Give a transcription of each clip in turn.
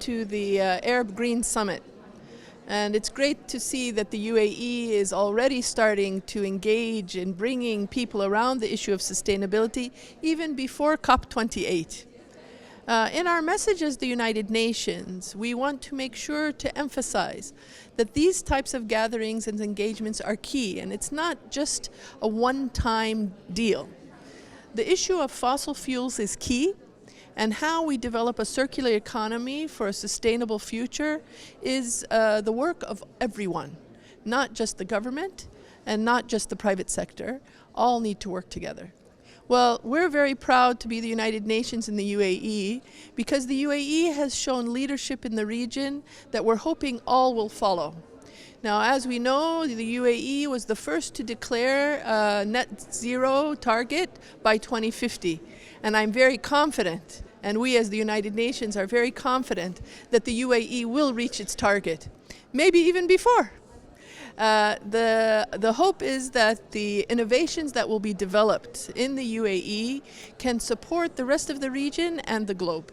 to the Arab Green Summit. And it's great to see that the UAE is already starting to engage in bringing people around the issue of sustainability even before COP28. In our message as the United Nations, we want to make sure to emphasize that these types of gatherings and engagements are key, and it's not just a one-time deal. The issue of fossil fuels is key, and how we develop a circular economy for a sustainable future is the work of everyone, not just the government and not just the private sector. All need to work together. Well, we're very proud to be the United Nations in the UAE because the UAE has shown leadership in the region that we're hoping all will follow. Now, as we know, the UAE was the first to declare a net zero target by 2050. And I'm very confident, and we as the United Nations are very confident, that the UAE will reach its target, maybe even before. The hope is that the innovations that will be developed in the UAE can support the rest of the region and the globe.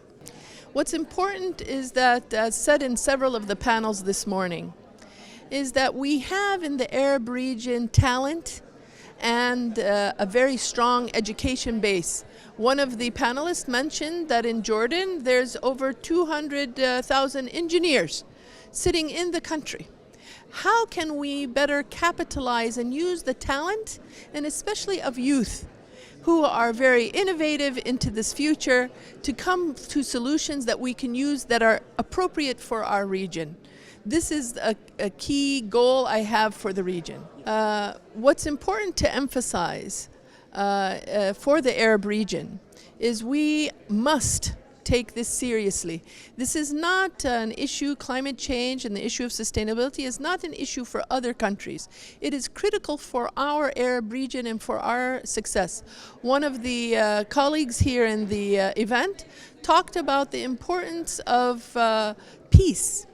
What's important is that, as said in several of the panels this morning, is that we have in the Arab region talent and a very strong education base. One of the panelists mentioned that in Jordan there's over 200,000 engineers sitting in the country. How can we better capitalize and use the talent, and especially of youth, who are very innovative into this future, to come to solutions that we can use that are appropriate for our region? This is a key goal I have for the region. What's important to emphasize for the Arab region is we must take this seriously. This is not an issue, climate change and the issue of sustainability is not an issue for other countries. It is critical for our Arab region and for our success. One of the colleagues here in the event talked about the importance of peace.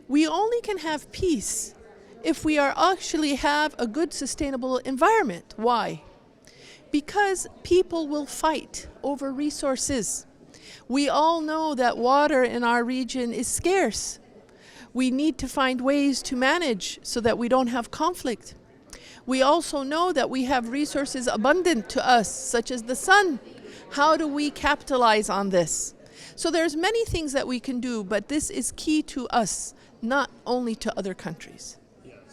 We only can have peace if we actually have a good sustainable environment. Why? Because people will fight over resources. We all know that water in our region is scarce. We need to find ways to manage so that we don't have conflict. We also know that we have resources abundant to us, such as the sun. How do we capitalize on this? So there's many things that we can do, but this is key to us, not only to other countries.